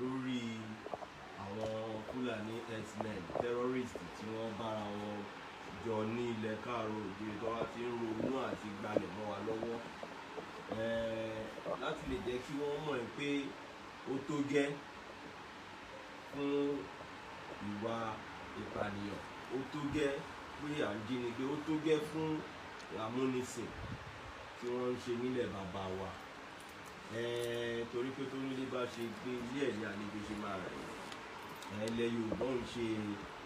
lórí àwọn Fúlàní herdsmen terrorist tí wọ́n bára wọn jọ ní ilẹ̀ káàró òjìrì tó wá ti ń ronú àti gbalẹ̀ mọ́ wa lọ́wọ́ láti lè jẹ́ kí wọ́n mọ̀ pé ó tó gẹ́ fún ìwà ìpànìyàn, ó tó gẹ́ pé à ń jínigbé, ó tó gẹ́ fún amúnisìn tí wọ́n ń ṣe nílẹ̀ bàbá wa. Torí pé tó nílé bá ṣe gbé ilé ẹ̀ ní àlejò ṣe máa rẹ̀ ilẹ̀ Yorùbá ń ṣe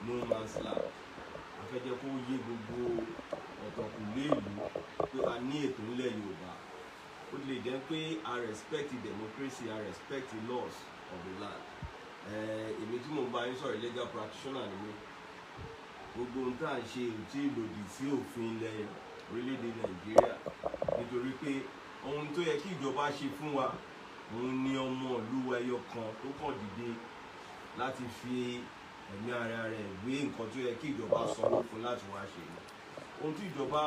no man's land. Afẹ́jẹ́ kó yé gbogbo ọ̀tọ̀kùlé ìlú pé a ní ètò nílẹ̀ Yorùbá. Ó lè jẹ́ pé I respect the democracy, I respect the laws of the land. Èmi tí mo bá yín sọ̀rọ̀ legal practitioner ni mí. Gbogbo ohun tá à ń ṣe tí lòdì sí òfin ilẹ̀ orílẹ̀-èdè Nàìjíríà, nítorí pé ohun tó yẹ kí ìjọba ṣe fún wa, òun ni ọmọ ìlú ẹyọ kan tó kàn dìde láti fi ẹ̀mí ara rẹ̀ wé nǹkan tó yẹ kí ìjọba sanwó fún láti wá ṣe. Ohun tí ìjọba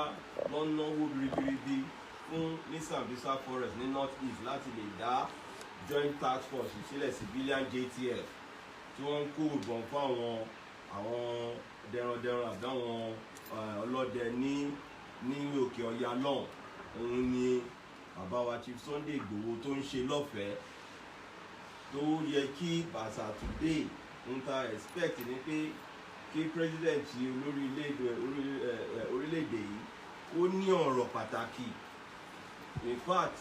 lọ náwó biribiribi fún ní Sambisa Forest ní North East láti lè dá joint task force sílẹ̀ civilian JTF tí wọ́n ń kó ìbọn fún àwọn dẹrandẹran àdáwọn ọlọ́dẹ ní òkè ọya náà. Òun ni bàbá wa Chief Sunday Igboho tó ń ṣe lọ́fẹ̀ẹ́, tó yẹ kí bàṣà today ń ta expect ni pé kí president olórí orílẹ̀-èdè yìí ó ní ọ̀rọ̀ pàtàkì. In fact,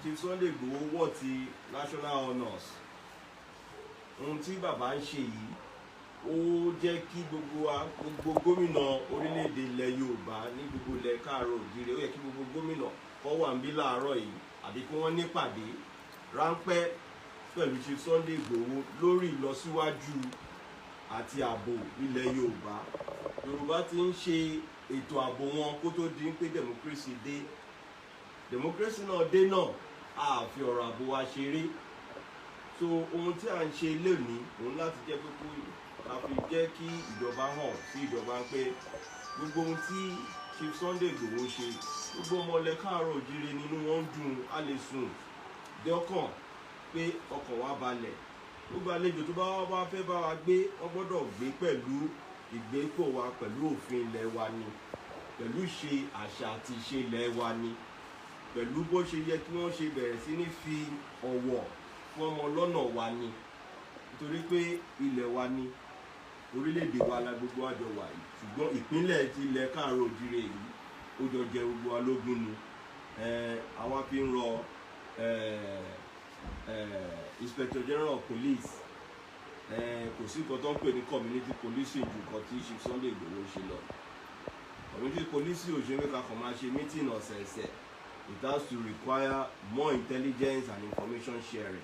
Chief Sunday Igboho wọ̀ ti national honours. Ohun tí bàbá ń ṣe yìí ó jẹ́ kí gbogbo gómìnà orílẹ̀-èdè ilẹ̀ Yorùbá ní gbogbo ilẹ̀ káàárọ̀ òjìrì, ó yẹ kí gbogbo gómìnà kọ́ wà ń bí láàárọ̀ yìí àbí kí wọ́n nípàdé ráńpẹ́ pẹ̀lú Chief Sunday Igboho lórí ìlọsíwájú àti ààbò ilẹ̀ Yorùbá. Yorùbá ti ń ṣe ètò ààbò wọn kó tó di pé democracy dé. Democracy náà dé náà, a fi ọ̀rọ̀ ààbò wa ṣeré. So ohun tí à ń ṣe lónìí òun láti jẹ́ pé kó a fi jẹ́ kí ìjọba hàn sí ìjọba pé gbogbo ohun tí Chief Sunday Igboho ṣe, gbogbo ọmọ ilẹ̀ káàárọ̀ òjìrì nínú wọn dùn, a lè sùn dọ́kàn pé ọkàn wa balẹ̀. Gbogbo àlejò tó bá fẹ́ bá wa gbé, wọ́n gbọ́dọ̀ gbé pẹ̀lú ìgbépò wa, pẹ̀lú òfin ilẹ̀ wa ni, pẹ̀lú ìṣe àṣà àti ìṣe ilẹ̀ wa ni, pẹ̀lú bó ṣe yẹ kí wọ́n ṣe bẹ̀rẹ̀ sí ní fi ọ̀wọ̀ fún ọmọ lọ́nà wa ni. Nítorí pé ilẹ̀ wa ni, orílẹ̀-èdè wa la gbogbo àjọ wà yìí, ṣùgbọ́n ìpínlẹ̀ ti ilẹ̀ káàárọ̀ òjìrì yìí ó jọ jẹ gbogbo wa lógún ni. Àwa fi ń rọ Inspector General of Police, kò sí nǹkan tó ń pè ní community policing ju nǹkan tí Chief Sunday Igboho ṣe lọ. Community policing ò ṣe pé kakọ̀ máa ṣe meeting ọ̀sẹ̀ẹ̀sẹ̀. It has to require more intelligence and information sharing.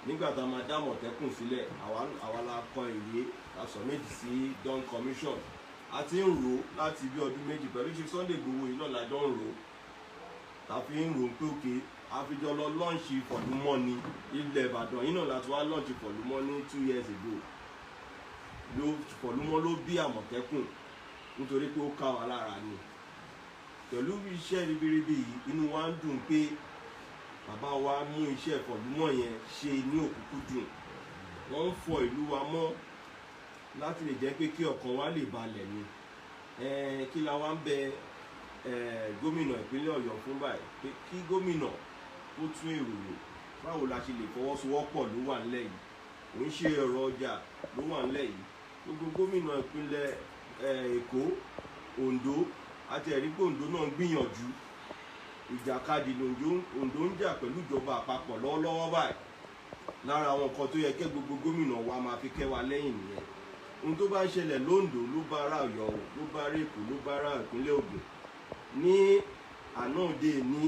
Nígbà tá a máa dá Àmọ̀tẹ́kùn sílẹ̀, àwa la kọ ìwé aṣọ méjì sí Dawn Commission. A ti ń rò láti bí ọdún méjì pẹ̀lú Chief Sunday Igboho yìí náà lájọ́ ń rò. Ta fi ń rò pé òkè àfijọ́ lọ lọ́ǹṣì Fọ̀lúmọ́ ní ilẹ̀ Ìbàdàn yìí náà láti wá lọ́ǹṣì Fọ̀lúmọ́ ní 2 years ago. Fọ̀lúmọ́ ló bí Àmọ̀tẹ́kùn nítorí pé ó ká wa lára ni. Pẹ̀lú iṣẹ́ ribiribi yìí, inú wa ń dùn pé bàbá wa mú iṣẹ́ Fọ̀lúmọ́ yẹn ṣe ní òkúkúdùn. Wọ́n ń fọ ìlú wa mọ́ láti lè jẹ́ pé kí ọkàn wa lè balẹ̀ ni. Kí la wá ń bẹ gómìnà ìpínlẹ̀ Ọ̀yọ́ fún báyìí pé kí gómìnà ó tún èrò rò. Báwo la ṣe lè fọwọ́sowọ́pọ̀ ló wà nílẹ̀ yìí. Kò ń ṣe ọ̀rọ̀ ọjà ló wà nílẹ̀ yìí. Gbogbo gómìnà ìpínlẹ̀ Èkó, Oǹdó, àti ẹ̀rí pé Oǹdó náà ń gbìyànjú. Ìjàkadì Oǹdó ń jà pẹ̀lú ìjọba àpapọ̀ lọ́wọ́lọ́wọ́ báyìí. Lára àwọn nǹkan tó yẹ kẹ́ gbogbo gómìnà wa máa fi kẹ́ wa lẹ́yìn nìyẹn. Ohun tó bá ń ṣẹlẹ̀ lóǹdó ló bá ará Ọ̀yọ́, ló bá ará Èkó, ló bá ará ìpínlẹ̀ Ògùn. Ní àná òde ní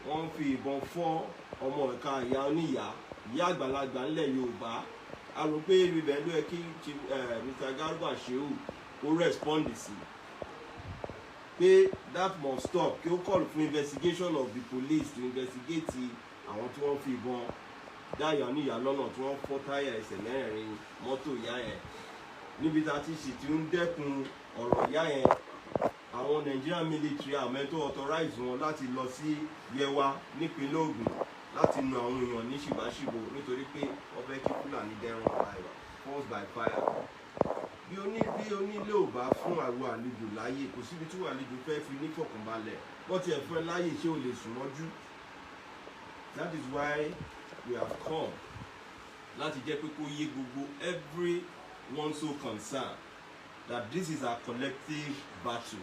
wọ́n fi ìbọn fọ́ ọmọ ìka ìyá oníyàá, ìyá àgbàlagbà ńlẹ̀ Yorùbá. A rò pé ibẹ̀ ló yẹ kí Mr. Garba Shehu ó respond sí. Pé that must stop, kí ó call fún investigation of the police to investigate àwọn tí wọ́n fi ìbọn dá ìyá oníyàá lọ́nà tí wọ́n fọ́ táyà ẹsẹ̀ mẹ́rin mọ́tò ìyá yẹn. Níbi tá a ti sì ti ń dẹ́kun ọ̀rọ̀ ìyá yẹn, àwọn Nigerian military àmọ́ tó authorize wọn láti lọ sí Yewa nípínlẹ̀ Ògùn láti nu àwọn èèyàn ní ṣìbáṣìbò nítorí pé wọ́n fẹ́ kí Fúlàní dẹ́rùn fire force by fire. bí onílé ò bá fún àwọn àlejò láyè kò síbi tí àlejò fẹ́ fi ní fọkànbalẹ̀ bọ́ tiẹ̀ fún ẹ láyè ṣé o lè sùn mọ́jú. That is why we have come láti jẹ́ pé kó yé gbogbo everyone so concerned that this is a collective battle,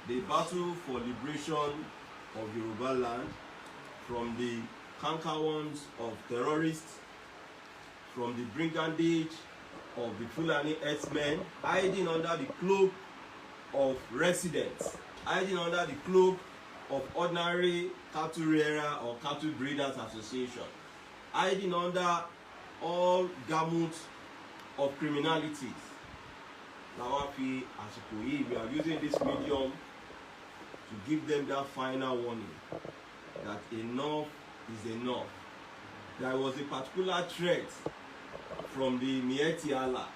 the battle for liberation of Yoruba land from the cankerworms of terrorists, from the brigandage of the Fulani herdsmen hiding under the cloak of residents, hiding under the cloak of ordinary cattle rearer or cattle breeders association, hiding under all gamut of criminalities. Now we are using this medium to give them that final warning that enough is enough. There was a particular threat from the Miyetti Allah.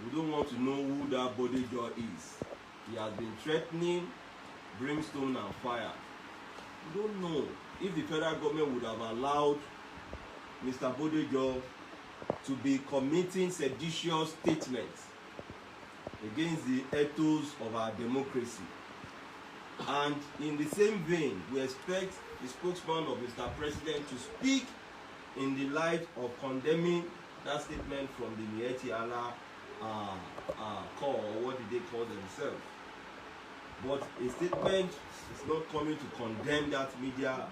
We don't want to know who that Bodejo is. He has been threatening brimstone and fire. We don't know if the federal government would have allowed Mr. Bodejo to be committing seditious statements against the ethos of our democracy. And in the same vein, we expect the spokesman of Mr. President to speak in the light of condemning that statement from the Miyetti Allah call, or what did they call themselves. But a statement is not coming to condemn that media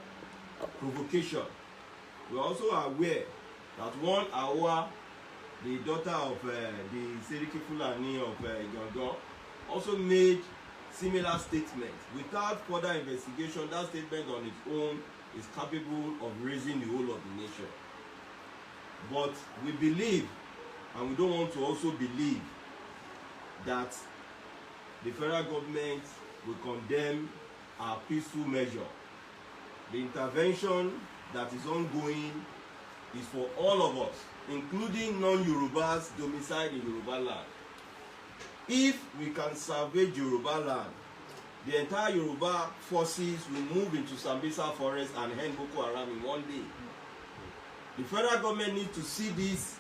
provocation. We are also aware that one Awa, the daughter of the Seriki Fulani of Igangan, also made similar statements. Without further investigation, that statement on its own is capable of raising the whole of the nation. But we believe, and we don't want to also believe, that the federal government will condemn our peaceful measure. The intervention that is ongoing is for all of us, including non-Yorubas domiciled in Yoruba land. If we can salvage Yoruba land, the entire Yoruba forces will move into Sambisa forest and end Boko Haram in one day. The federal government needs to see this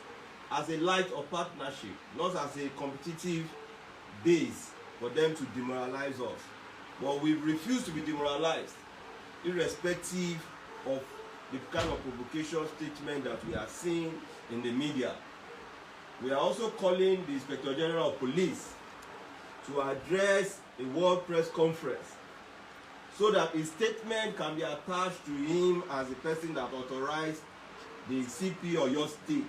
as a light of partnership, not as a competitive base for them to demoralize us. But we refuse to be demoralized, irrespective of the kind of provocation statement that we are seeing in the media. We are also calling the Inspector General of Police to address a world press conference so that a statement can be attached to him as the person that authorized the CP or your state.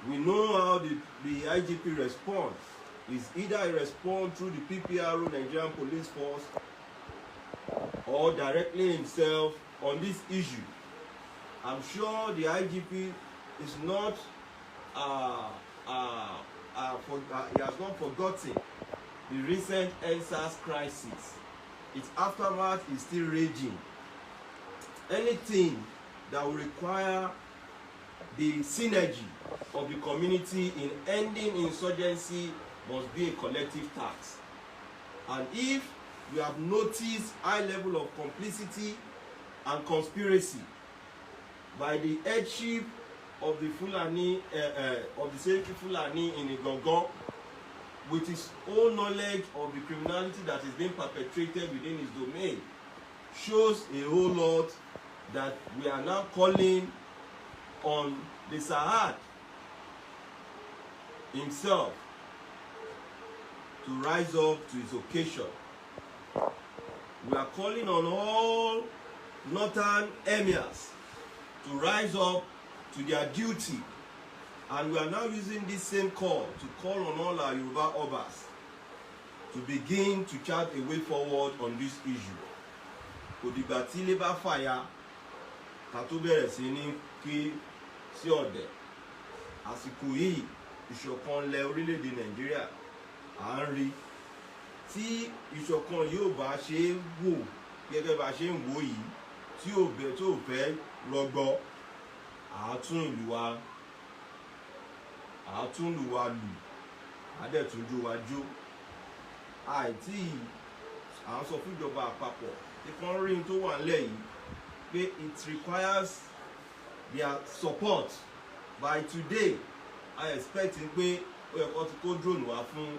We know how the IGP responds. Is either a response through the PPRO, Nigerian Police Force, or directly himself on this issue. I'm sure the IGP is not he has not forgotten the recent EndSARS crisis. Its aftermath is still raging. Anything that will require the synergy of the community in ending insurgency must be a collective task. And if we have noticed high level of complicity and conspiracy by the headship of the Fulani, of the Seriki Fulani in Igangan, with his own knowledge of the criminality that is being perpetrated within his domain, shows a whole lot that we are now calling on the Sahad himself to rise up to his occasion. We are calling on all northern emirs to rise up to their duty, and we are now using this same call to call on all our Yoruba Obas to begin to chart a way forward on this issue. Kò dìgbà tí ilé bá fàya ká tó bẹ̀rẹ̀ sí ní kí sí ọ̀dẹ̀. Àsìkò yìí ìṣọ̀kan lẹ orílẹ̀-èdè Nàìjíríà à ń rí. Tí ìṣọ̀kan yóò bá ṣe é wò gẹ́gẹ́ bá ṣe ń wò yìí, tí ò bẹ̀ tó fẹ́ rọgbọ, àátún ìlú wa lù, àdẹ̀túnjú wa jó. Àìtí à ń sọ fún ìjọba àpapọ̀ ìkan rí tó wà nílẹ̀ yìí pé it requires their support by today. I expect pé ó yẹ kó ti kó drone wá fún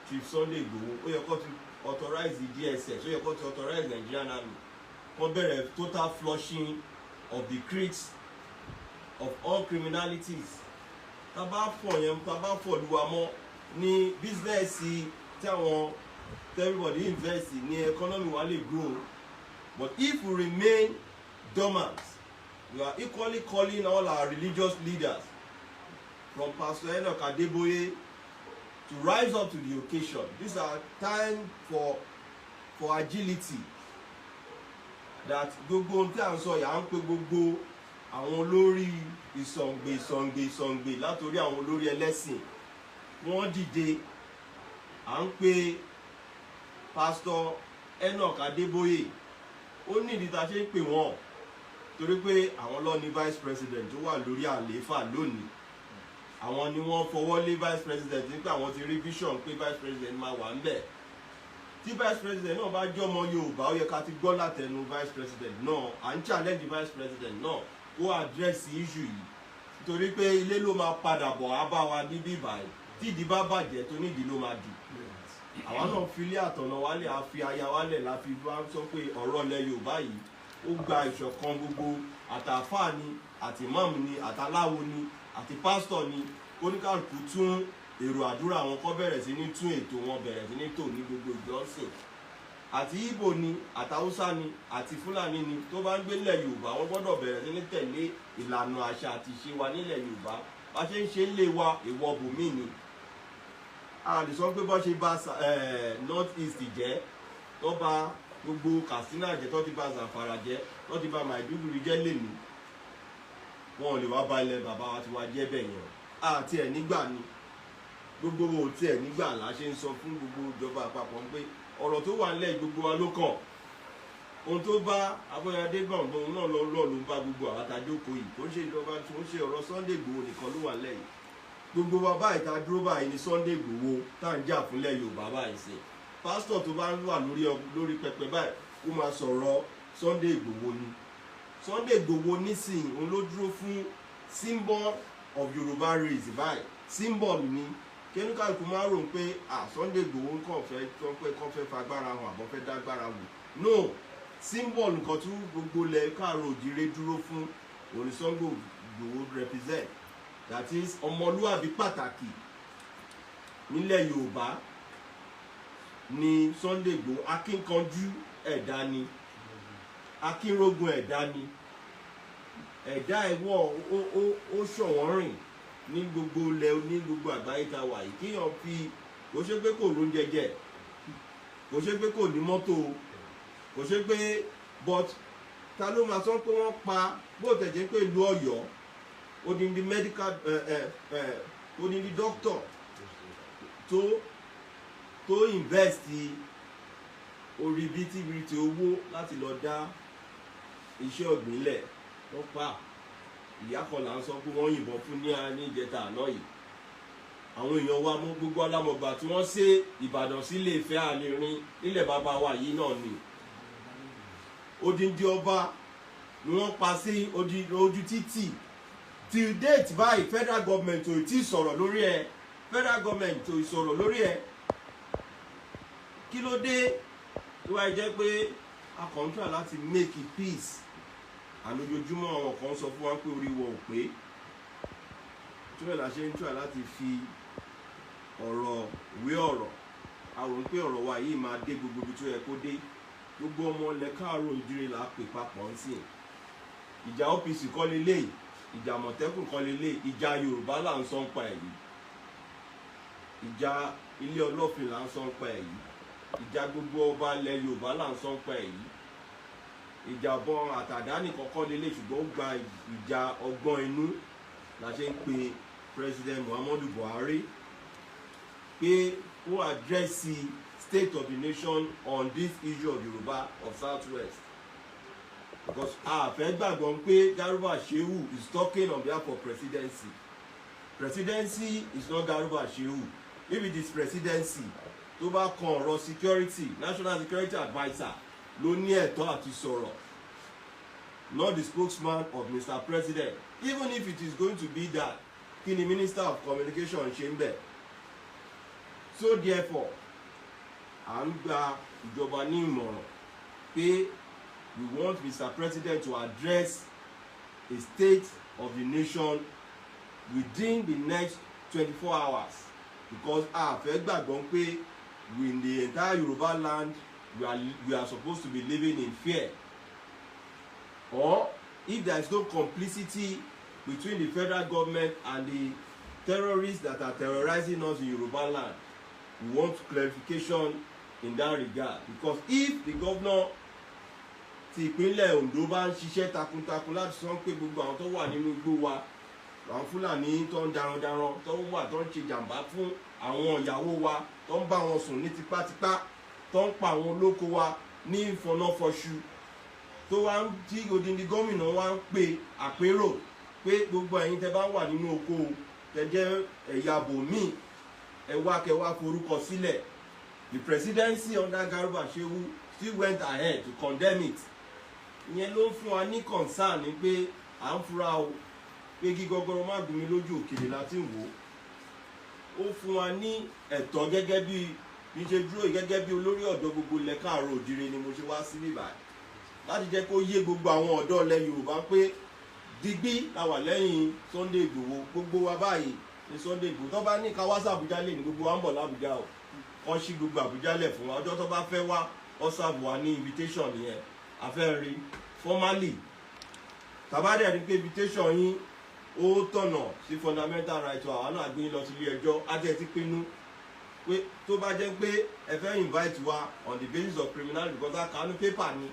Chief Sunday Igboho, ó yẹ kó ti authorize the DSS, ó yẹ kó ti authorize Nigerian Army, kó bẹ̀rẹ̀ total flushing of the creeks of all criminalities. Tá bá fọ̀ yẹn, tá bá fọ̀ luwa mọ́ ní business tí àwọn everybody invest in, the economy wa lè grow. But if we remain dormant, we are equally calling all our religious leaders, from Pastor Enoch Adeboye, to rise up to the occasion. This is our time for agility. That gbogbo tí à ń sọ yà ń pè gbogbo àwọn olórí ìsọ̀ǹgbè látòrí àwọn olórí ẹlẹ́sìn wọ́n dìde. À ń pè Pastor Enoch Adeboye, ó ní ìdí tá a ṣe ń pè wọ́n torí pé àwọn ló ní vice president tó wà lórí àlééfà lónìí. Àwọn ni wọ́n fọwọ́ lé vice president nípa àwọn ti rí vision pé vice president máa wà ńbẹ̀. Tí vice president náà bá jọmọ Yorùbá, ó yẹ ká ti gbọ́ látẹnu vice president náà. À ń challenge vice president náà kó address issue yìí nítorí pé ilé ló máa padà bọ̀ á bá wa níbí báyìí. Tí ìdí bá bàjẹ́ tó nídìí ló máa dì. Àwa náà fi ilé àtọ̀nà wálẹ̀, a fi aya wálẹ̀, la fi wá sọ pé ọ̀rọ̀ ilẹ̀ Yorùbá yìí ó gba ìṣọ̀kan gbogbo, àtàfáà ni, àti ìmáàmù ni, àtàláwo ni, àti pásítọ̀ ni. Oníkàlùkù tún èrò àdúrà wọn kọ́ bẹ̀rẹ̀ sí ní tún ètò wọn bẹ̀rẹ̀ sí ní tò ní gbogbo ìjọsìn. Àti Ìgbò ni, àtàwùsá ni, àti Fúlàní ni, tó bá ń gbé nílẹ̀ Yorùbá wọ́n gbọ́dọ̀ bẹ̀rẹ̀ sí ní tẹ̀lé ìlànà àṣà àti ìṣe wa nílẹ̀ Yorùbá. Bá ṣe ń ṣe lé wa, èèwọ̀ bòmí ni. A lè sọ pé bọ́ ṣe bá North East jẹ́, tó bá gbogbo Katsina jẹ́, tó ti bá Zamfara jẹ́, tó ti bá Maiduguri jẹ́ lèmi, wọn ò lè wá ba ilẹ̀ bàbá wa ti wá jẹ́ bẹ̀ yẹn. Àti ẹ̀ nígbà ni gbogbo wo tí ẹ̀ nígbà là ṣe ń sọ fún gbogbo ìjọba àpapọ̀ pé ọ̀rọ̀ tó wà nílẹ̀ gbogbo wa ló kàn. Ohun tó bá Abọ́yadé gbọ̀ngbọ̀n náà ló ń bá gbogbo àwọn àtàjókòó yìí. Kò ń ṣe ìjọba tó ń ṣe ọ̀rọ̀ Sunday Igboho nìkan ló wà nílẹ̀ yìí. Gbogbo wa báyìí ta dúró báyìí ni Sunday Igboho tá à ń jà fúnlẹ̀ Yorùbá báyìí sí. Pásítọ̀ tó bá ń wà lórí pẹpẹ báyìí ó máa sọ̀rọ̀ Sunday Igboho ni. Sunday Igboho nísìnyí òun ló dúró fún symbol of Yorùbá race báyìí. Symbol ni kẹ́nìkàlùkù máa rò pé Sunday Igboho kàn fẹ́ fagbára hàn àbọ̀ fẹ́ dágbára wò. No, symbol nǹkan tí gbogbo lẹ̀ káàró òjìrè dúró fún òní Sunday Igboho represent. That is ọmọlúwàbí pàtàkì nílẹ̀ Yorùbá ni Sunday Igboho. Akínkanjú ẹ̀dá ni, akínrógun ẹ̀dá ni, ẹ̀dá ẹ̀wọ̀ ó ṣọ̀wọ́n rìn ní gbogbo ilẹ̀ ní gbogbo àgbáyé ta wà yìí. Kíyàn fi, kò ṣe pé kò rún jẹjẹ, kò ṣe pé kò ní mọ́tò, kò ṣe pé, but ta ló máa sọ pé wọ́n pa bó tẹ̀jẹ́ pé ìlú Ọ̀yọ́ odindi medical odindi doctor tó invest orí bítíbitì owó láti lọ dá iṣẹ́ ọ̀gbìn lẹ̀, wọ́n pa. Ìyá kan là ń sọ pé wọ́n yìnbọn fún ní ìjẹta àná yìí. Àwọn èèyàn wa mú gbogbo alámọ̀gbà tí wọ́n ṣe Ìbàdàn sílé Ifẹ̀ àlèrin nílẹ̀ bàbá wa yìí náà ni. Odindi ọba ni wọ́n pa sí ojú títì. Till date báyìí federal government ò tí sọ̀rọ̀ lórí ẹ̀. Federal government ò sọ̀rọ̀ lórí ẹ̀. Kí ló dé tó wáyé jẹ́ pé a kàn ń try láti make it peace. Àlójoojúmọ́ àwọn kan sọ fún wa pé orí wọn ò pé. Tí wọ́n là ṣe ń try láti fi ọ̀rọ̀ wé ọ̀rọ̀. A rò pé ọ̀rọ̀ wa yìí máa dé gbogbo ibi tó yẹ kó dé. Gbogbo ọmọ ilẹ̀ káàárọ̀ oòjíire là pè papọ̀ ń sìn. Ìjà OPC kọ́ leléyìí, ìjà Àmọ̀tẹ́kùn kọ́ leléyìí, ìjà Yorùbá là ń sọ ń pa èyí. Ìjà ilé Ọlọ́fin là ń sọ ń pa èyí. Ìjà gbogbo ọba ilẹ̀ Yorùbá là ń sọ ń pa èyí. Ìjàbọn àtàdánì kọ́kọ́ leléyìí, ṣùgbọ́n ó gba ìjà ọgbọ́n inú la ṣe ń pe President Muhammadu Buhari pé ó address the state of the nation on this issue of Yorùbá of Southwest. Because fẹ́ gbàgbọ́ pé Garuba Shehu is talking on behalf of presidency. Presidency is not Garuba Shehu. If it is presidency, tó bá kan ọ̀rọ̀ security, national security adviser ló ní ẹ̀tọ́ àti sọ̀rọ̀, not the spokesman of Mr. President. Even if it is going to be that, kí ni Minister of Communication ṣe ń bẹ̀? So therefore, à ń gba ìjọba ní ìmọ̀ràn pé we want Mr. President to address a state of the nation within the next 24 hours, because a fẹ́ gbàgbọ́ pé in the entire Yoruba land we are supposed to be living in fear, or if there is no complicity between the federal government and the terrorists that are terrorizing us in Yoruba land, we want clarification in that regard. Because if the governor ti ìpínlẹ̀ Ondo bá ń ṣiṣẹ́ takuntakun láti sọ pé gbogbo àwọn tó wà nínú igbó wa, àwọn Fúlàní tó ń darandaran tó wà tó ń ṣe jàǹbá fún àwọn ìyàwó wa, tó ń bá wọn sùn ní tipátipá, tó ń pa àwọn olóko wa ní ìfọ̀nàfọ̀ṣù, tó wá ń tí odindi gómìnà wa ń pe àpérò pé gbogbo ẹ̀yin tẹ́ bá wà nínú oko tẹ́ jẹ́ ẹ̀yà bòmíì, ẹ wá kẹ́ wá forúkọ sílẹ̀. The presidency under Garba Shehu still went ahead to condemn it. Ìyẹn ló ń fún wa ní concern ni pé à ń fura o pé kí gọgọrọ má gún mi lójú òkèlè láti wò ó. Ó fún wa ní ẹ̀tọ́ gẹ́gẹ́ bí ṣe dúró gẹ́gẹ́ bí olórí ọ̀dọ́ gbogbo ilẹ̀ káàárọ̀ òjìrè ni mo ṣe wá sí bíbáyìí láti jẹ́ kó yé gbogbo àwọn ọ̀dọ́ ilẹ̀ Yorùbá pé digbí la wà lẹ́yìn Sunday Igboho. Gbogbo wa báyìí ní Sunday Igboho tó bá ní ká wá sí Àbújá lè ní gbogbo wa ń bọ̀ l'Àbújá o, kọ́ sí gbogbo Àbújá lẹ̀ fún wa. Ọjọ́ tó bá fẹ́ wá ọ sáàbù wa ní invitation yẹn a fẹ́ rí formally. Tàbádẹ́ rí pé invitation yín ó tọ̀nà sí fundamental right wa, àwọn náà gbé yín lọ sí ilé ẹjọ́. Á jẹ́ ti pinnu pé tó bá jẹ́ pé ẹ fẹ́ invite wa on the basis of criminality because a kà ní paper ni.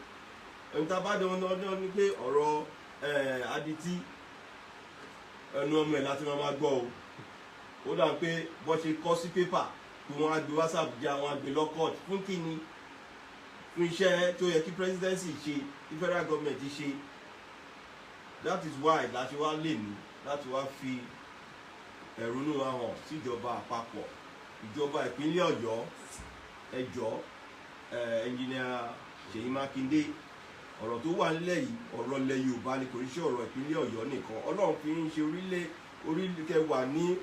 Ẹni tá a bá dán ọdún ní pé ọ̀rọ̀ adití ẹnu ọmọ ẹ̀ láti máa gbọ́ o. Ó dà pé bọ́ ṣe kọ́ sí paper kí wọ́n á gbé WhatsApp jẹ́ àwọn àgbẹ̀ lọ́kọ̀t fún kíni, fún iṣẹ́ tó yẹ kí presidency ṣe, kí federal government ṣe. That is why láti wá lè ní láti wá fi ẹ̀rúnú wa hàn síjọba àpapọ̀, ìjọba ìpínlẹ̀ Ọ̀yọ́, ẹjọ́ engineer Ṣèyí Mákindé, ọ̀rọ̀ tó wà nílẹ̀ yìí ọ̀rọ̀ ilẹ̀ Yorùbá ni, kò ní ṣe ọ̀rọ̀ ìpínlẹ̀ Ọ̀yọ́ nìkan. Ọlọ́run fi ń ṣe orílẹ̀ kẹwàá ní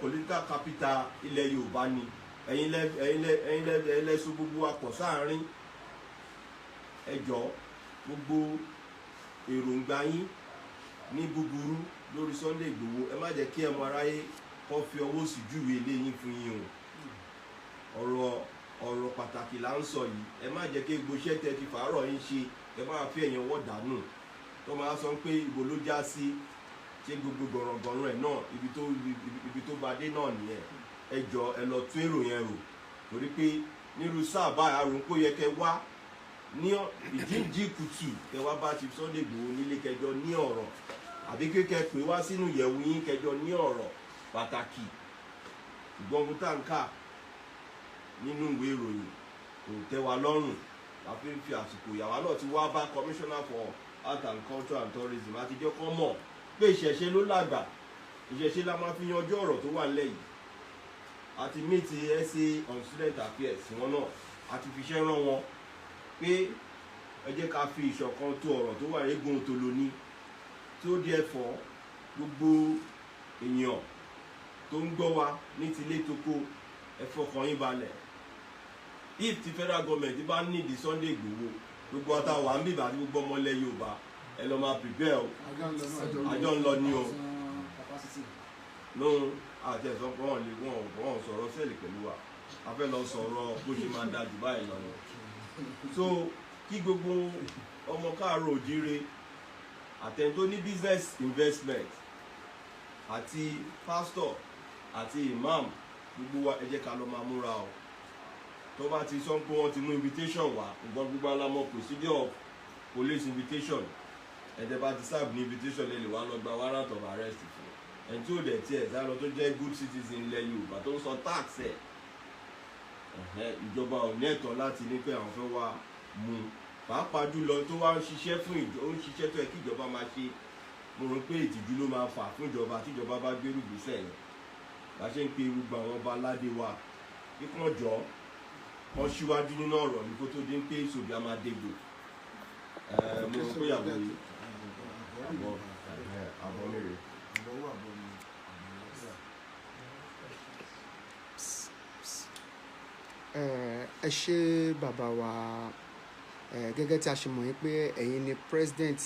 political capital ilẹ̀ Yorùbá ni. ẹ̀yin lẹ́sùn gbogbo apọ̀ sáàárín. ẹjọ́ gbogbo èròǹgbà yín ní búburú lórí Sunday Igboho, ẹ má jẹ́ kí ẹmọ aráyé kọ́ fi ọwọ́ sí júwe eléyìí fún yín o. ọ̀rọ̀ pàtàkì là ń sọ yìí. Ẹ má jẹ́ kí gbogbo iṣẹ́ tẹ́ ti fàárọ̀ yín ṣe ẹ má fi ẹ̀yìn ọwọ́ dànù. Tó máa sọ pé ibo ló já sí, ṣé gbogbo gọ̀rọ̀gọ̀rọ̀ ẹ̀ náà ibi tó bá dé náà nìyẹn. Ẹ jọ ẹ lọ tún èrò yẹn rò, torí pé nírú sáà báyà rò kó yẹ kẹ́ wá ní ìdíjí kùtù kẹ́ wá bá Chief Sunday Igboho nílé kẹjọ ní ọ̀rọ̀, àbí kékeré pé wá sínú ìyẹ̀wù yín kẹjọ ní ọ̀rọ̀ pàtàkì. Ìgbọ́n táǹkà nínú ìwé ìròyìn kò tẹ́ wa lọ́rùn, la fi ń fi àsìkò ìyàwó náà ti wá bá Commissioner for Art and Culture and Tourism àti jẹ́ kọ́ mọ̀ pé ìṣẹ̀ṣe ló lágbà, ìṣẹ̀ṣe la máa fi yanjú ọ̀rọ̀ tó wà nílẹ̀ yìí. Àti meet SA on Student Affairs wọn náà àti fiṣẹ́ rán wọn pé ẹ jẹ́ ká fi ìṣọ̀kan tó ọ̀rọ̀ tó wà eégún tó lò ní. tó therefore gbogbo èèyàn tó ń gbọ́ wa ní tilé toko ẹ fọkàn yín balẹ̀. If the federal government bá need the Sunday Igboho, gbogbo ọ̀tá wà ń bìbà àti gbogbo ọmọlẹ̀ Yorùbá ẹ lọ máa prepare o. àjọ ń lọ ní o. no àti ẹ̀sọ́ pé wọ́n sọ̀rọ̀ sẹ́ẹ̀lì pẹ̀lú wa, a fẹ́ lọ sọ̀rọ̀ bó ṣe máa da jù báyìí lọ. So kí gbogbo ọmọ káàárọ̀ òjíire àtẹni tó ní business investment àti pastor àti imam, gbogbo wa ẹ jẹ́ ká lọ máa múra o. Tó bá ti sọ pé wọ́n ti mú invitation wá, nǹkan gbogbo alámọ̀ procedure of police invitation, ẹ̀jẹ̀ bá ti serve ní invitation lè wá lọ gba warrant of arrest fún ẹni tí ó dẹ̀ tiẹ̀ sá lọ tó jẹ́ good citizen ilẹ̀ Yorùbá tó ń sọ tax ẹ̀. Ìjọba ò ní ẹ̀tọ́ láti ní pé àwọn fẹ́ wá mú, pàápàá jùlọ tó wá ń ṣiṣẹ́ fún ó ń ṣiṣẹ́ tó yẹ kí ìjọba máa ṣe. Mo rò pé ìtìjú ló máa fà fún ìjọba tí ìjọba bá gbérù gbèsè yẹn. Bá ṣe ń pe gbogbo àwọn ọba aládé wa kíkàn jọ wọ́n ṣíwájú nínú ọ̀rọ̀ ní kó tó dé pé Ìṣòbí a máa dégbò mo rò pé ìyàwó yìí àbọ̀ mi rè. ẹ ṣé bàbá wa gẹ́gẹ́ tí a ṣe mọ̀ yín pé ẹ̀yin ni president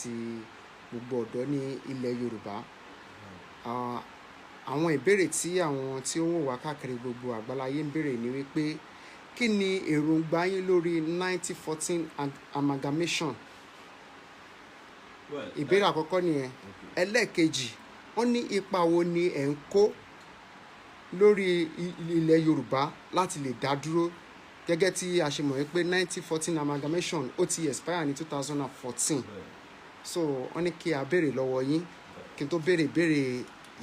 gbogbo ọ̀dọ́ ní ilẹ̀ Yorùbá. Àwọn ìbéèrè tí àwọn tí ó ń wò wá káàkiri gbogbo àgbáláyé ń béèrè ni wípé kí ni èròǹgbà yín lórí 1914 amalgamation? Ìbéèrè àkọ́kọ́ nìyẹn. Ẹlẹ́ẹ̀kejì, wọ́n ní ipa wo ni ẹ̀ ń kó lórí ilẹ̀ Yorùbá láti lè dá dúró gẹ́gẹ́ tí a ṣe mọ̀ wípé 1914 amalgamation ó ti expire ní 2014. So wọ́n ní kí a béèrè lọ́wọ́ yín kí n tó béèrè ìbéèrè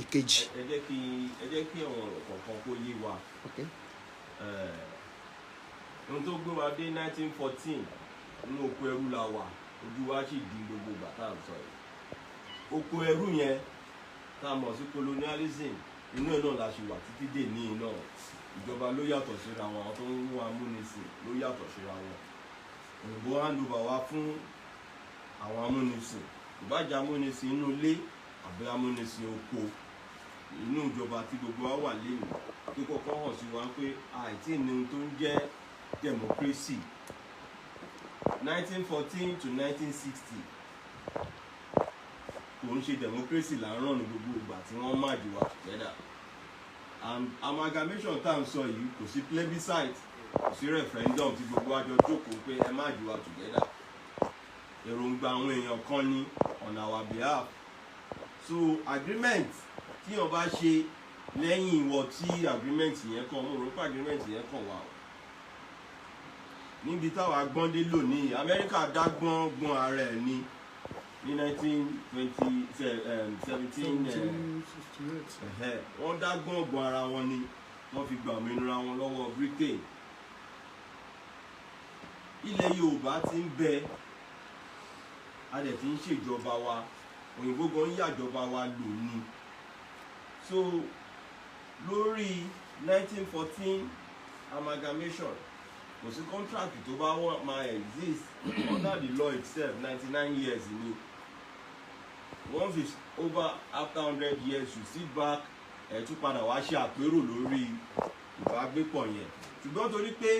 ìkejì. ẹ jẹ́ kí àwọn ọ̀rọ̀ kọ̀ọ̀kan kó yé wa. ohun tó gbé wa dé 1914 nínú oko ẹrú la wà, ojú wa sì di gbogbo ìgbà tá à ń sọ yìí. oko ẹrú yẹn tá a mọ̀ sí colonialism inú ẹ̀ náà la ṣì wà títí dè ní iná. Ìjọba ló yàtọ̀ síra wọn, àwọn tó ń mú amúnisìn ló yàtọ̀ síra wọn. Òyìnbó handover wá fún àwọn amúnisìn, ìbájá amúnisìn inú ilé àbí amúnisìn oko, inú ìjọba tí gbogbo wa wà lẹ́nu tó kọ́kọ́ hàn sí wa pé àìtí ní ohun tó ń jẹ́ democracy. 1914 to 1960 kò ń ṣe democracy là ń ràn ní gbogbo ìgbà tí wọ́n máa jù wá together. Amalgamation tá à ń sọ yìí kò sí plebiscite, kò sí referendum tí gbogbo àjọ jókòó pé ẹ má jù wá together. Èròǹgbà àwọn èèyàn kan ní on our behalf. So agreement tí wọ́n bá ṣe lẹ́yìn ìwọ tí agreement yẹn kàn, mo rò pé agreement yẹn kàn wá o. Níbi táwa gbọ́n dé lónìí, Amẹ́ríkà dá gbọ́n ara ẹ̀ ní 1917 wọ́n dá gbọ́n ara wọn ni wọ́n fi gba òmìnira wọn lọ́wọ́ Britain. Ilẹ̀ Yorùbá ti ń bẹ, a dẹ̀ ti ń ṣèjọba wa, òyìnbó gan ń yàjọba wa lò ní. So lórí 1914 amalgamation kò sí contract tó bá máa exist under the law itself 99 years ni. Once it's over after 100 years you sit back ẹ̀ tún padà wá ṣe àpérò lórí ìbágbépọ̀ yẹn. Ṣùgbọ́n torí pé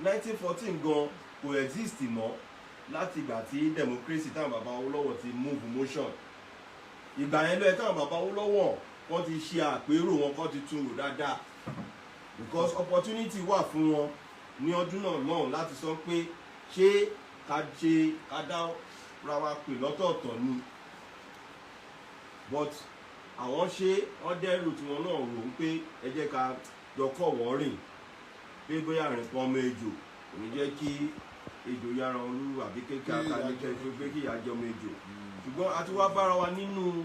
1914 gan kò exist mọ́ láti ìgbà tí democracy táwọn bàbá Awólọ́wọ̀ ti move motion. Ìgbà yẹn ló yẹ táwọn bàbá Awólọ́wọ̀ wọ́n ti ṣe àpérò wọn, kọ́ ti tún rò dáadáa, because opportunity wà fún wọn ní ọdún náà lọ́hùn láti sọ pé ṣé ká dá ra wa pè lọ́tọ̀ọ̀tọ̀ ni. But àwọn wọ́n dẹ́rù tí wọn náà rò pé ẹ jẹ́ ká jọkọ̀ wọ́n rìn, pé bóyá rìn pọ́n ọmọ ejò kò ní jẹ́ kí ejò yára olú àbí kékeré akájẹ́ pé kí ìyá jọmọ ejò. Ṣùgbọ́n a ti wá bára wa nínú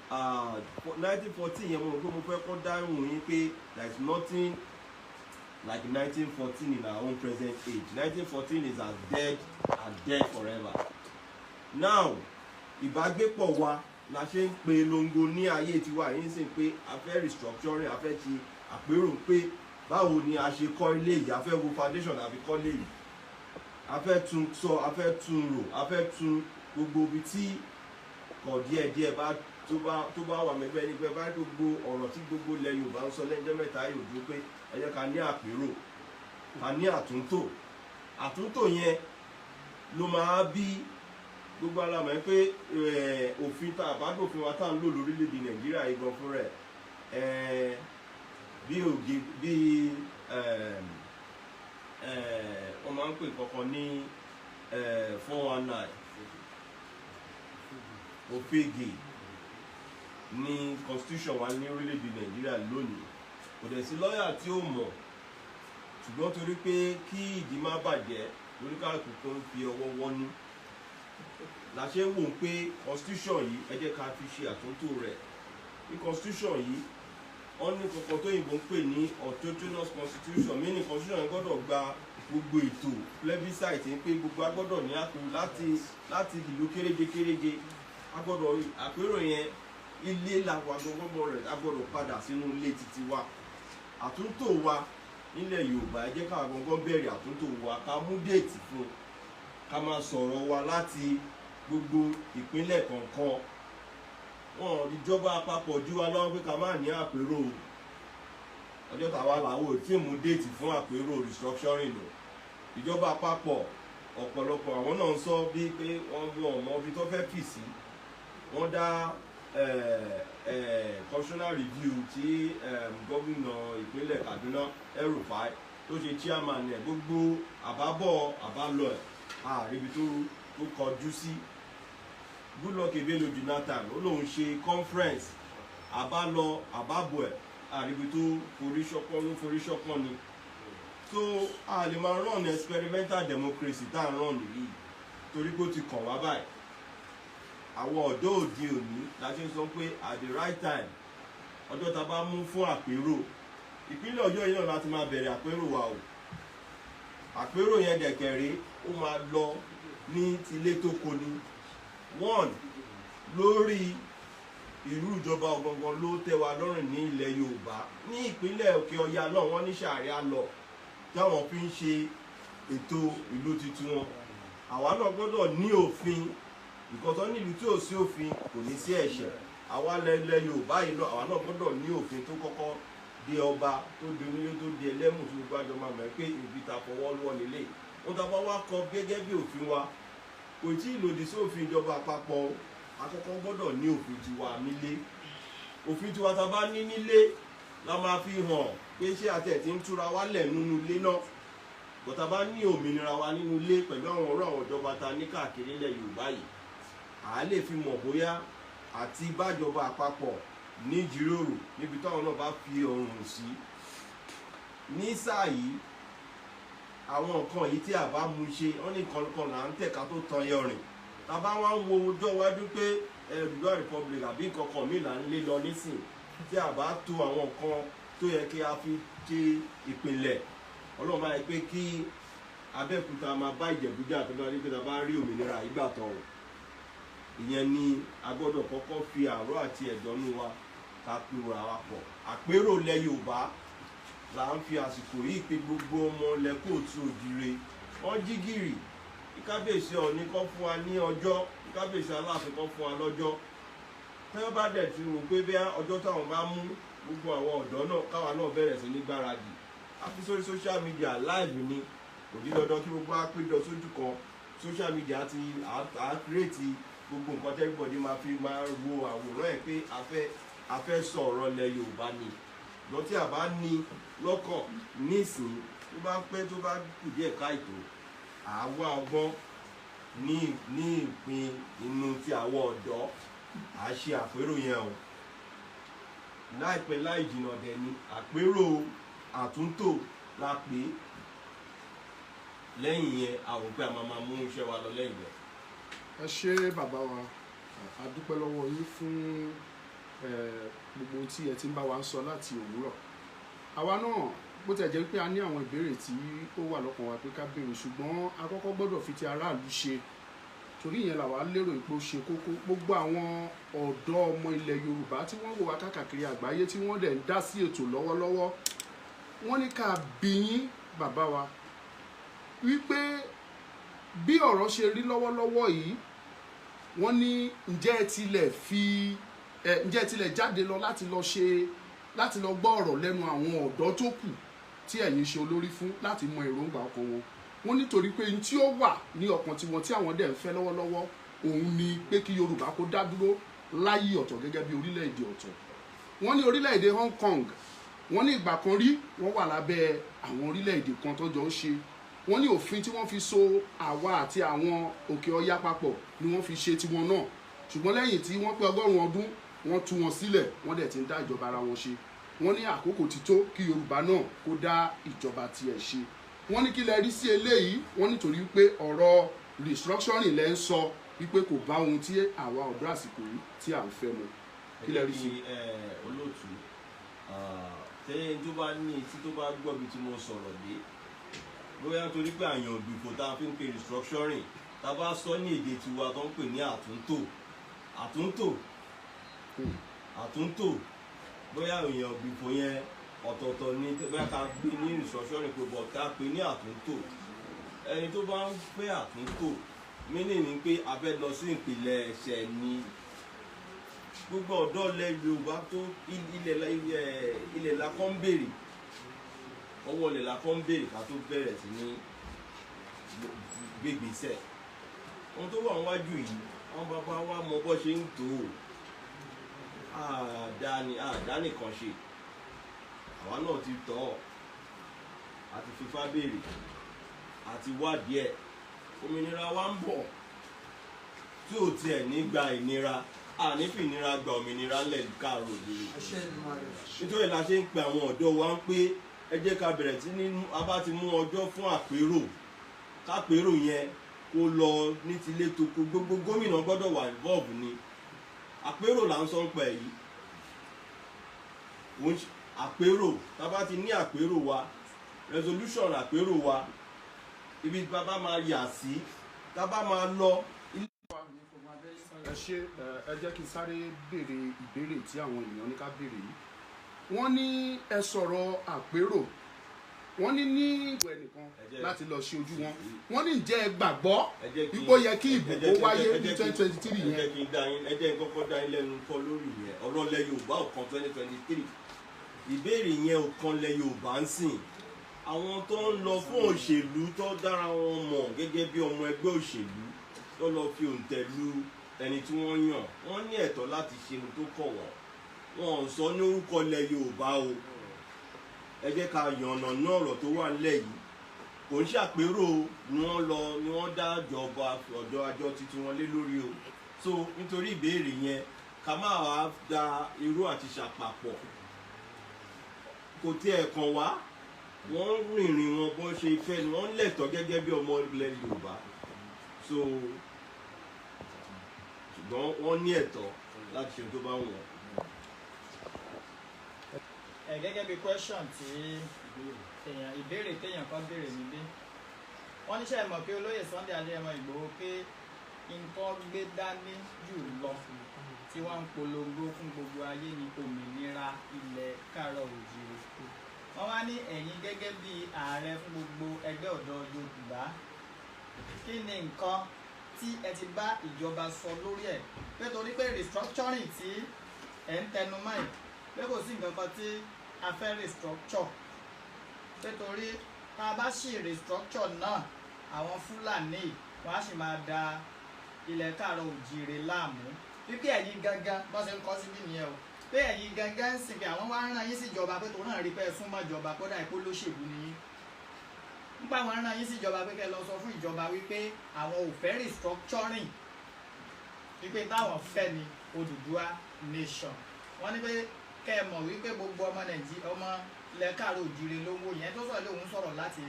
1914 yẹn, mo rò pé mo fẹ́ kọ́ dáhùn yín pé there is nothing like 1914 in our own present age. 1914 is as dead forever. Now ìbágbépọ̀ wa la ṣe ń pe longo ní ayé tiwa yìí sì pé a fẹ́ restructuring, a fẹ́ ṣe àpérò pé báwo ni a ṣe kọ́ ilé yìí, a fẹ́ wo foundation àbí kọ́ ilé yìí, a fẹ́ tún sọ, a fẹ́ tún rò, a fẹ́ tún gbogbo ibi tí kọ̀ díẹ̀díẹ̀ bá tó bá wà mẹ́fẹ́ nígbẹ́ bá gbogbo ọ̀rọ̀ tí gbogbo ilẹ̀ Yorùbá ń sọ lẹ́jọ́ mẹ́ta yóò dúró pé ẹ jẹ́ ká ní àpérò, ká ní àtúntò yẹn ló máa bí gbogbo alamọ̀ pé òfin tá àbádòfin wa tá à ń lò lórílẹ̀‐èdè Nàìjíríà igan fún rẹ̀ bí wọ́n máa ń pè kankan ní 419 òfegè ní constitution wa ní orílẹ̀‐èdè Nàìjíríà lónìí. Kò dẹ̀ sí lọ́ọ̀yà tí ó mọ̀, ṣùgbọ́n torí pé kí ìdí má bàjẹ́ lóríkàlùkù tó ń fi ọwọ́ wọ́nú la ṣe ń wò pé constitution yìí ẹ jẹ́ ká fi ṣe àtúntò rẹ̀. Ní constitution yìí wọ́n ní kankan tó yìnbọn ń pè ní autonomous constitution, mí ní constitution yẹn gbọ́dọ̀ gba gbogbo ètò plebiscite pé gbogbo agbọ́dọ̀ ní àpò láti ìlú kéréje agbọ́dọ̀ àpérò yẹn ilé làwọn agbọ́dọ̀ rẹ̀ agbọ́dọ̀ padà sínú ilé títí wa. Àtúntò wa nílẹ̀ Yorùbá ẹ jẹ́ káwa gangan bẹ̀rẹ̀ àtúntò wa ká mú déètì fún ká máa sọ̀rọ̀ wa láti gbogbo ìpínlẹ̀ kọ̀ọ̀kan. Wọn ìjọba àpapọ̀ jú wa lọ́wọ́ pé ká má ní àpérò ọjọ́ tàwa làwọn ò tí ì mú déètì fún àpérò restructuring lọ. Ìjọba àpapọ̀ ọ̀pọ̀lọpọ̀ àwọn náà ń sọ bíi pé wọ́n mọ ibi tó fẹ́ fì sí. Wọ́n dá constitutional review tí gómìnà ìpínlẹ̀ Kaduna El-Rufai tó ṣe chairman ẹ̀ gbogbo àbábọ̀ àbálọ̀ ẹ̀ àríbi tó kọjú sí. Goodluck Ebele Jonathan ó lóun ṣe conference àbálọ àbábọ̀ ẹ̀ àríbi tó forí ṣọpọ́n ni. So a lè máa run experimental democracy tá à ń run nìyí torí pé ó ti kàn wá báyìí. Àwọn ọ̀dọ́ òde òní la ṣe ń sọ pé at the right time ọjọ́ ta bá mú fún àpérò ìpínlẹ̀ Ọ̀yọ́ yìí náà láti máa bẹ̀rẹ̀ àpérò wa o. Àpérò yẹn dẹ̀kẹ̀rẹ́ ó máa lọ ní tilé tó kó ni. One lórí irú ìjọba ọ̀gangan ló tẹ́ wa lọ́rùn ní ilẹ̀ Yorùbá. Ní ìpínlẹ̀ Òkè Ọya náà wọ́n ní ṣàríà lọ táwọn fi ń ṣe ètò ìlú tuntun wọn. Àwa náà gbọ́dọ̀ ní òfin ìkọ̀tọ́ nílùú tí ò sí òfin kò ní sí ẹ̀ṣẹ̀. Àwa lẹ́lẹ̀ Yorùbá yìí náà àwa náà gbọ́dọ̀ ní òfin tó kọ́kọ́ di ọba tó di onílé tó di ẹlẹ́mù tó gbájọ máa mọ̀ pé ibi ta fọwọ́ lọ́wọ́ nílé. Wọ́n ta bá wá kọ gẹ́gẹ́ bí òfin wa kò tí ì lòdì sí òfin ìjọba àpapọ̀. Àkọ́kọ́ gbọ́dọ̀ ní òfin tiwa nílé. Òfin tiwa ta bá ní nílé la máa fi hàn pé ṣé àtẹ̀ tí ń túra wá lẹ̀ nínú ilé náà. Bọ̀tà bá ní òmìnira wa nínú ilé pẹ̀lú àwọn ọ̀rọ̀ àwọn ìjọba ta ní káàkiri ilẹ̀ Yorùbá yìí à lè fi mọ̀ bóyá àti bájọba àpapọ̀ ní ìjíròrò níbi táwọn náà bá fi ọrùn sí. Ní sáà yìí àwọn nǹkan yìí tí a bá mú ṣe wọ́n ní kankan là ń tẹ̀ka tó tan yọrin. Ta bá wá ń wo ọjọ́ iwájú pé Yorùbá Republic àbí nǹkan kan mí là ń lé lọ nísìn tí a bá tó àwọn nǹkan tó yẹ kí a fi ṣe ìpìlẹ̀. Ọlọ́run máa yẹ pé kí Abẹ́òkúta máa bá Ìjẹ̀bú jà tó bá rí pé ta bá rí òmìnira ìgbà tọ̀hún. Ìyẹn ni a gbọ́dọ̀ kọ́kọ́ fi àárọ̀ àti ẹ̀dọ́nú wa ká pèrò àwa pọ̀. Àpérò ilẹ̀ Yorùbá là ń fi àsìkò yìí pé gbogbo ọmọ ilẹ̀ Kóòtù Òjìire wọ́n jí gìrì. Kábíyèsí Ọọ̀ni kan fún wa ní ọjọ́, Kábíyèsí Aláàfin kan fún wa lọ́jọ́. Tẹ́wọ́n bá dẹ̀ ti rò pé bí ọjọ́ táwọn bá mú gbogbo àwọn ọ̀dọ́ náà káwa náà bẹ̀rẹ̀ sí ní gbáradì. A fi sórí social media live ni kò ní dandan kí gbogbo á péjọ sójú kan. Social media ti create gbogbo nǹkan tí everybody máa fi máa wo àwòrán ẹ̀ pé a fẹ́ sọ̀rọ̀ ilẹ̀ Yorùbá ni. Lọ tí a bá ní lọ́kàn nísìnyí tó bá pẹ́ tó bá kù díẹ̀ káìtó àwa ọgbọ́n ní ìpín inú tí àwọn ọ̀dọ́ à ṣe àpérò yẹn o. Láìpẹ́ láì jìnnà dẹ̀ ni àpérò àtúntò la pè é. Lẹ́yìn yẹn a rò pé a máa mú iṣẹ́ wa lọ lẹ́yìn rẹ̀. Ẹ ṣé bàbá wa, a dúpẹ́ lọ́wọ́ yín fún gbogbo tí ẹ ti ń bá wa sọ láti òwúrọ̀. Àwa náà bó tẹ̀ jẹ́ pé a ní àwọn ìbéèrè tí ó wà lọ́kàn wa pé ká béèrè ṣùgbọ́n a kọ́kọ́ gbọ́dọ̀ fi ti aráàlú ṣe torí ìyẹn làwa lérò pé ó ṣe kókó. Gbogbo àwọn ọ̀dọ́ ọmọ ilẹ̀ Yorùbá tí wọ́n wò wá káàkiri àgbáyé tí wọ́n dẹ̀ ń dá sí ètò lọ́wọ́lọ́wọ́ wọ́n ní ká bi yín bàbá wa wípé bí ọ̀rọ̀ ṣe rí lọ́wọ́lọ́wọ́ yìí wọ́n ní ǹjẹ́ ẹ tilẹ̀ jáde lọ láti lọ gbọ́ ọ̀rọ̀ lẹ́nu àwọn ọ̀dọ́ tó kù tí ẹ̀yin ṣe olórí fún láti mọ èròǹgbà ọkàn wọn. Wọ́n nítorí pé ní tí ó wà ní ọkàn tiwọn tí àwọn dẹ̀ ń fẹ́ lọ́wọ́lọ́wọ́ òun ni pé kí Yorùbá kó dá dúró láyé ọ̀tọ̀ gẹ́gẹ́ bí orílẹ̀-èdè ọ̀tọ̀. Wọ́n ní orílẹ̀-èdè Hong Kong wọ́n ní ìgbà kan rí wọ́n wà lábẹ́ àwọn orílẹ̀-èdè kan tó jọ ń ṣe. Wọ́n ní òfin tí wọ́n fi so àwa àti àwọn Òkè Ọya papọ̀ ni wọ́n fi ṣe tiwọn náà. Ṣùgbọ́n lẹ́yìn tí wọ́n pé 100 ọdún wọ́n tú wọn sílẹ̀ wọ́n dẹ̀ ti ń dá ìjọba ara wọn ṣe. Wọ́n ní àkókò ti tó kí Yorùbá náà kó dá ìjọba tiẹ̀ ṣe. Wọ́n ní kí lẹ rí sí eléyìí. Wọ́n nítorí pé ọ̀rọ̀ restructuring lẹ ń sọ wípé kò bá ohun tí àwa ọ̀dọ́ àsìkò yìí tí à ń fẹ́ mu. Kí lẹ rí sí. Olóòtú tẹ́yìn tó bá ní etí tó bá gbọ́ bí tí mo sọ̀rọ̀ dé bóyá torí pé àyàn ògbìfò tá a fi ń pè restructuring tá a bá sọ ní èdè tiwa tó ń pè ní àtúntò bóyá èèyàn ògbìfò yẹn ọ̀tọ̀ọ̀tọ̀ ni bẹ́ẹ̀ ká gbé ní restructuring pé bọ̀ ká pé ní àtúntò. Ẹni tó bá ń pé àtúntò mínì ni pé a fẹ́ lọ sí ìpìlẹ̀ ẹ̀ṣẹ̀ ni. Gbogbo ọ̀dọ́ ilẹ̀ Yorùbá tó ilẹ̀ la kọ́ ń béèrè, ọwọ́ ilẹ̀ la kọ́ ń béèrè ká tó bẹ̀rẹ̀ sí ní gbégbèsẹ̀. Ohun tó wà níwájú yìí àwọn bàbá wa mọ bó ṣe ń tò ó, àdá nìkan ṣe, àwa náà ti tọ́ ọ, àti fífá béèrè, àti wádìí ẹ̀. Òmìnira wa ń bọ̀ tí ò tiẹ̀ ní gba ìnira, àní fi ìnira gba òmìnira ńlẹ̀ káàró òjìrì. Nítorí la ṣe ń pe àwọn ọ̀dọ́ wa ń pé ẹ jẹ́ ká bẹ̀rẹ̀ sí ní abá ti mú ọjọ́ fún àpérò, kápérò yẹn kó lọ ní tilé toko, gbogbo gómìnà gbọ́dọ̀ wà involve ni. Àpérò là ń sọ ń pẹ̀ yìí, àpérò tá bá ti ní àpérò wa, resolution àpérò wa, ibi bàbá máa yà sí, tá bá máa lọ. Ẹ ṣe ẹ jẹ́ kí n sáré béèrè ìbéèrè tí àwọn èèyàn ní ká béèrè yìí. Wọ́n ní ẹ sọ̀rọ̀ àpérò, wọ́n ní ìbò ẹnìkan láti lọ ṣe ojú wọn. Wọ́n ní ǹjẹ́ ẹ gbàgbọ́ wípé ó yẹ kí ìbò kó wáyé ní 2023 yẹn. Ẹ jẹ́ kí n kọ́kọ́ dá yín lẹ́nu kọ́ lórí yẹn. Ọ̀rọ̀ ilẹ̀ Yorùbá ò kan 2023. Ìbéèrè yẹn ò kan ilẹ̀ Yorùbá ń sìn. Àwọn tó ń lọ fún òṣèlú tó dára wọn mọ̀ gẹ́gẹ́ bí ọmọ ẹgbẹ́ òṣèlú tó lọ fi òǹtẹ̀ lu ẹni tí wọ́n yàn, wọ́n ní ẹ̀tọ́ láti ṣe ohun tó kọ̀ wọ́n. Wọn ò sọ ní orúkọ ilẹ̀ Yorùbá o. Ẹ jẹ́ ká yànnà ní ọ̀rọ̀ tó wà nílẹ̀ yìí. Kò ń ṣàpérò ni wọ́n dá ìjọba ọ̀dọ́ àjọ titun wọn lé lórí o. So nítorí ìbéèrè yẹn ká má wàá da irú àti ṣàpapọ̀. Kò tiẹ̀ kàn wá, wọ́n rìnrìn wọn bó ṣe fẹ́ ni wọ́n lẹ̀tọ́ gẹ́gẹ́ bí ọmọ ilẹ̀ Yorùbá. So ṣùgbọ́n wọ́n ní ẹ̀tọ́ láti ṣe tó bá wù wọ́n. Gẹ́gẹ́ bí question tí ìbéèrè téèyàn kan béèrè níbí, wọ́n níṣẹ́ mọ̀ pé olóyè Sunday Adéyẹmọ Ìgbòho pé nǹkan gbé dání jù lọ tí wọ́n ń polongo fún gbogbo ayé ní òmìnira ilẹ̀ káàárọ̀ oòjíire. Wọ́n wá ní ẹ̀yin gẹ́gẹ́ bí ààrẹ fún gbogbo ẹgbẹ́ ọ̀dọ́ Yorùbá, kí ni nǹkan tí ẹ ti bá ìjọba sọ lórí ẹ̀? Pé torí pé restructuring tí ẹ̀ ń tẹnu mọ́ ẹ̀, pé kò sí nǹkan kan tí a fẹ́ restructure. Pé torí tá a bá ṣì restructure náà, àwọn Fúlàní wọ́n á sì máa da ilẹ̀ káàárọ̀ oòjíire láàmú. Wípé ẹ̀yin gangan bọ́ ṣe ń kọ́ síbí nìyẹn o. Pé ẹ̀yin gangan ń sìn pé àwọn wá ń rán yín síjọba pé tòun náà rí pé ẹ súnmọ́ ìjọba kódà ipò lóṣèlú ni yín. Nípa àwọn rán yín síjọba pé kẹ́ lọ sọ fún ìjọba wípé àwọn ò fẹ́ restructuring, wípé táwọn fẹ́ ni Odùduwà nation. Wọ́n ní pé kẹ́ ẹ mọ̀ wípé gbogbo ọmọ Nàìjíríà, ọmọ ilẹ̀ káàárọ̀ oòjíire ló ń wò yẹn. Tó sọ̀rọ̀ lóun sọ̀rọ̀ láti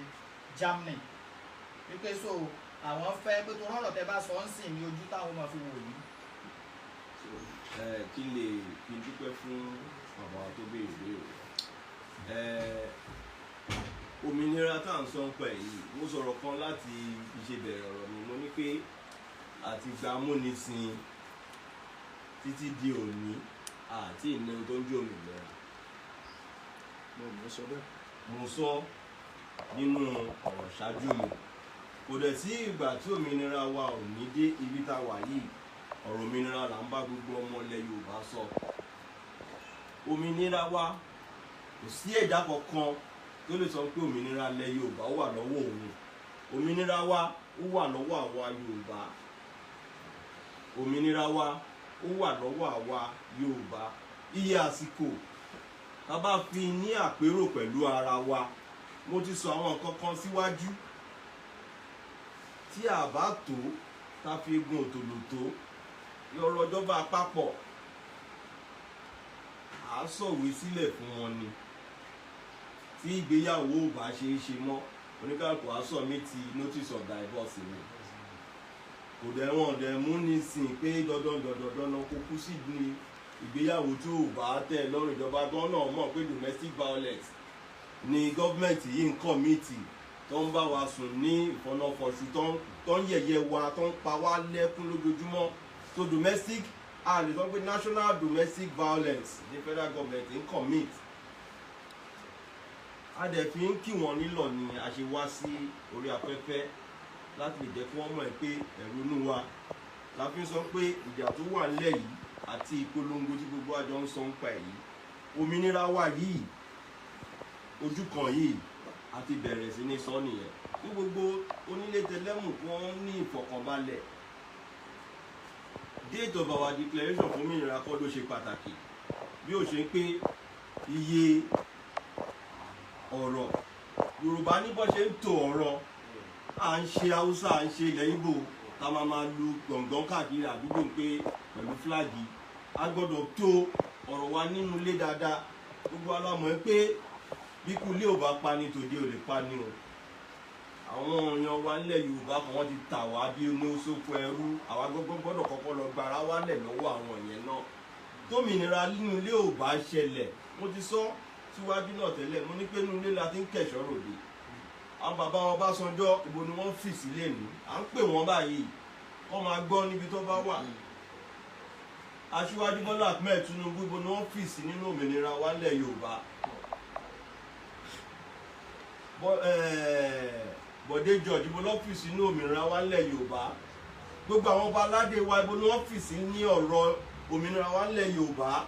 Germany wípé so àwọn fẹ́ pé tó rọ̀rọ̀ tẹ́ bá sọ ń sìn ní ojú táwọn máa fi wò yìí. Kí n dúpẹ́ fún bàbá tó béèrè béèrè. Òmìnira tá à ń sọ ń pẹ̀ yìí, mo sọ̀rọ̀ kan láti ìṣèbẹ̀rẹ̀ ọ̀rọ̀ mi. Mo ní pé àti gba amúnisìn títí di òní àti ìnáwó tó ń jó òmìnira. Mo sọ bẹ́ẹ̀. Mo sọ nínú ọ̀rọ̀ ṣáájú mi. Kò dẹ̀ sí ìgbà tí òmìnira wa ò ní dé ibi tá a wà yìí. Ọ̀rọ̀ òmìnira là ń bá gbogbo ọmọ ilẹ̀ Yorùbá sọ. Òmìnira wa kò sí ẹ̀dá kankan tó lè sọ pé òmìnira ilẹ̀ Yorùbá wà lọ́wọ́ òun. Òmìnira wa ó wà lọ́wọ́ àwa Yorùbá. Òmìnira wa ó wà lọ́wọ́ àwa Yorùbá. Iye àsìkò tá bá fi ní àpérò pẹ̀lú ara wa, mo ti sọ àwọn nǹkan kan síwájú tí a bá tó tá fi egun òtòlò tó yọrọ ọjọba àpapọ̀ à sọ̀wé sílẹ̀ fún wọn ni. Tí ìgbéyàwó ò bá ṣe é ṣe mọ́, oníkàlùkù á submit notice of divorce ni. Kò dẹ̀ wọ́n dẹ̀ mú nísìn pé dandan kó kú sí ní ìgbéyàwó tí ò bá tẹ́ lọ́rùn. Ìjọba gan náà mọ̀ pé domestic violence ni gọ́ọ̀mẹ̀ntì yìí ń kọ̀mìtì, tó ń bá wa sùn ní ìfọ̀nàfọ̀ṣù, tó ń yẹ̀yẹ́ wa, tó ń pa wá lẹ́kún lójoojúmọ́. So domestic, lè sọ pé national domestic violence ní federal government ń commit. a dẹ̀ fi ń kí wọn nílọ̀ ni a ṣe wá sí orí afẹ́fẹ́ láti lè jẹ́ kí wọ́n mọ̀ pé ẹ̀rù inú wa la fi ń sọ pé ìjà tó wà nílẹ̀ yìí àti ìpolongo tí gbogbo àjọ ń sọ ń pa èyí òmìnira wa yìí ojú kan yìí àti bẹ̀rẹ̀ sí ní sọ nìyẹn ní gbogbo onílé tẹlẹ́mù kí wọ́n ní ìfọ̀kànbalẹ̀. Date of our declaration fún òmìnira kọ́ ló ṣe pàtàkì bí ó ṣe pé iye ọ̀rọ̀ Yorùbá ní bó ṣe ń tò ọ̀rọ̀ à ń ṣe Haúsá à ń ṣe ilẹ̀ Ìgbò tá máa máa lu gbọ̀ngàn káàkiri àdúgbò pé pẹ̀lú fúláàgì a gbọ́dọ̀ tó ọ̀rọ̀ wa nínú ilé dáadáa gbogbo alámọ̀ pé bí kú ilé ò bá pani tòde ò lè pani o àwọn èèyàn wa nílẹ̀ Yorùbá kan wọ́n ti tà wá bí inú sóko ẹrú àwa gbọ́dọ̀ kọ́kọ́ lọ gbára wálẹ̀ lọ́wọ́ àwọn yẹn náà tómìnira nínú ilé ò bá ṣẹlẹ̀ mo ti sọ síwájú náà tẹ́lẹ̀ mo ní pé nínú ilé la ti ń kẹ̀ṣọ́ ròde àwọn bàbá wọn Ọbásanjọ́ ibo ni wọ́n fì sílẹ̀ ní à ń pè wọ́n báyìí kọ́ máa gbọ́ níbi tó bá wà Aṣíwájú Bọ́lá Ahmed Tinubu ibo ni wọ́n fì sí nínú òmìnira wa nílẹ̀ Yorùbá Bọ̀dé George ibo ló fì sí nínú òmìnira wa nílẹ̀ Yorùbá gbogbo àwọn ọba aládé wa ibo ni wọ́n fì sí ní ọ̀rọ̀ òmìnira wa nílẹ̀ Yorùbá.